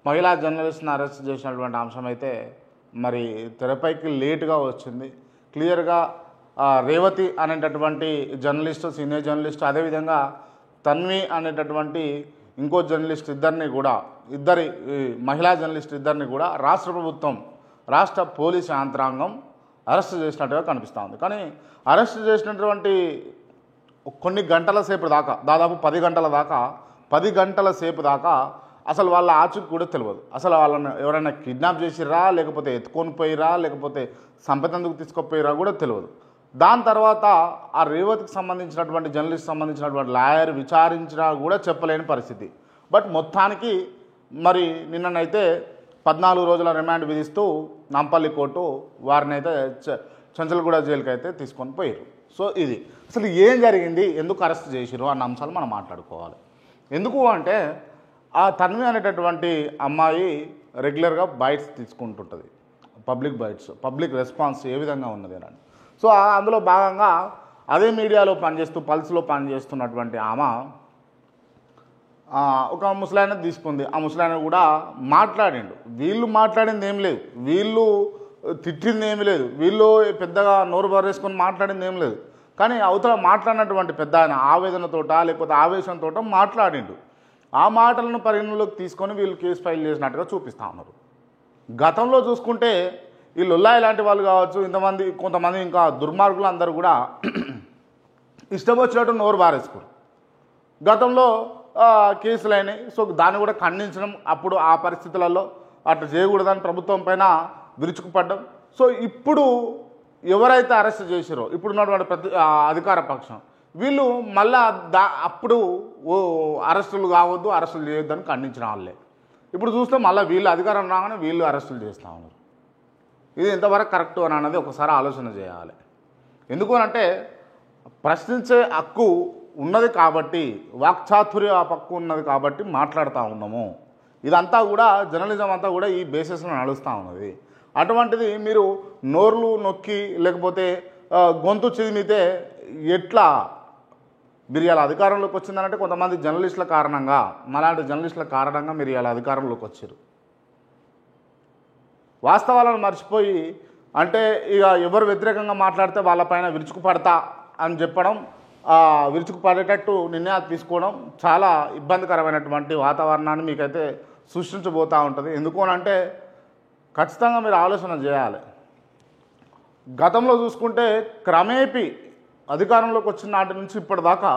మహిళా జర్నలిస్ట్ని అరెస్ట్ చేసినటువంటి అంశం అయితే మరి తెరపైకి లేటుగా వచ్చింది. క్లియర్గా రేవతి అనేటటువంటి జర్నలిస్టు, సీనియర్ జర్నలిస్టు, అదేవిధంగా తన్వి అనేటటువంటి ఇంకో జర్నలిస్ట్ ఇద్దరి మహిళా జర్నలిస్ట్ ఇద్దరిని కూడా రాష్ట్ర ప్రభుత్వం, రాష్ట్ర పోలీసు యంత్రాంగం అరెస్ట్ చేసినట్టుగా కనిపిస్తూ ఉంది. కానీ అరెస్ట్ చేసినటువంటి కొన్ని గంటల సేపు దాకా, దాదాపు 10 గంటల సేపు దాకా అసలు వాళ్ళ ఆచూకీ కూడా తెలియదు. అసలు వాళ్ళని ఎవరైనా కిడ్నాప్ చేసిర్రా, లేకపోతే ఎత్తుకొని పోయిరా, లేకపోతే సంపతందుకు తీసుకుపోయిరా కూడా తెలియదు. దాని తర్వాత ఆ రేవతికి సంబంధించినటువంటి జర్నలిస్ట్ సంబంధించినటువంటి లాయర్ విచారించినా కూడా చెప్పలేని పరిస్థితి. బట్ మొత్తానికి మరి నిన్ననైతే 14 రోజుల రిమాండ్ విధిస్తూ నాంపల్లి కోర్టు వారిని అయితే చంచల్గూడ జైలుకి అయితే తీసుకొని పోయారు. సో ఇది అసలు ఏం జరిగింది, ఎందుకు అరెస్ట్ చేసిరు అన్న అంశాలు మనం మాట్లాడుకోవాలి. ఎందుకు అంటే ఆ తన్వి అనేటటువంటి అమ్మాయి రెగ్యులర్గా బైట్స్ తీసుకుంటుంటుంది, పబ్లిక్ బైట్స్, పబ్లిక్ రెస్పాన్స్ ఏ విధంగా ఉన్నది అని. సో అందులో భాగంగా అదే మీడియాలో పనిచేస్తూ, పల్స్లో పనిచేస్తున్నటువంటి ఆమె ఒక ముసలాయన తీసుకుంది. ఆ ముసలాయన కూడా మాట్లాడిండు. వీళ్ళు మాట్లాడింది ఏం లేదు, వీళ్ళు తిట్టింది ఏమి లేదు, వీళ్ళు పెద్దగా నోరు బారేసుకొని మాట్లాడింది ఏం లేదు. కానీ అవతల మాట్లాడినటువంటి పెద్ద ఆయన ఆవేదనతోట లేకపోతే ఆవేశంతో మాట్లాడిండు. ఆ మాటలను పరిగణలోకి తీసుకొని వీళ్ళు కేసు ఫైల్ చేసినట్టుగా చూపిస్తూ ఉన్నారు. గతంలో చూసుకుంటే ఈ లొల్లాయి లాంటి వాళ్ళు కావచ్చు, కొంతమంది ఇంకా దుర్మార్గులు అందరూ కూడా ఇష్టం వచ్చినట్టు నోరు బారేసుకోరు. గతంలో కేసులైనాయి. సో దాన్ని కూడా ఖండించడం, అప్పుడు ఆ పరిస్థితులలో అట్లా చేయకూడదని ప్రభుత్వం పైన విరుచుకుపడ్డం. సో ఇప్పుడు ఎవరైతే అరెస్ట్ చేసిరో ఇప్పుడున్నటువంటి అధికార పక్షం, వీళ్ళు మళ్ళా అప్పుడు అరెస్టులు కావద్దు, అరెస్టులు చేయొద్దని ఖండించిన వాళ్ళే ఇప్పుడు చూస్తే మళ్ళీ వీళ్ళు అధికారం రాగానే వీళ్ళు అరెస్టులు చేస్తూ ఉన్నారు. ఇది ఎంతవరకు కరెక్ట్ అని అన్నది ఒకసారి ఆలోచన చేయాలి. ఎందుకు అంటే ప్రశ్నించే హక్కు ఉన్నది కాబట్టి, వాక్చాతుర్య హక్కు ఉన్నది కాబట్టి మాట్లాడుతూ ఉన్నాము. ఇదంతా కూడా జర్నలిజం అంతా కూడా ఈ బేసిస్లో నడుస్తూ ఉన్నది. అటువంటిది మీరు నోర్లు నొక్కి లేకపోతే గొంతు చిదిమితే ఎట్లా? మీరు ఇలా అధికారంలోకి వచ్చిందనంటే కొంతమంది జర్నలిస్టుల కారణంగా, మలాంటి జర్నలిస్టుల కారణంగా మీరు ఇలా అధికారంలోకి వచ్చారు. వాస్తవాలను మర్చిపోయి అంటే ఇక ఎవరు వ్యతిరేకంగా మాట్లాడితే వాళ్ళపైన విరుచుకుపడతా అని చెప్పడం, విరుచుకుపడేటట్టు నిర్ణయాలు తీసుకోవడం చాలా ఇబ్బందికరమైనటువంటి వాతావరణాన్ని మీకైతే సృష్టించబోతూ ఉంటుంది. ఎందుకు అంటే ఖచ్చితంగా మీరు ఆలోచన చేయాలి. గతంలో చూసుకుంటే క్రమేపీ అధికారంలోకి వచ్చిన నాటి నుంచి ఇప్పటిదాకా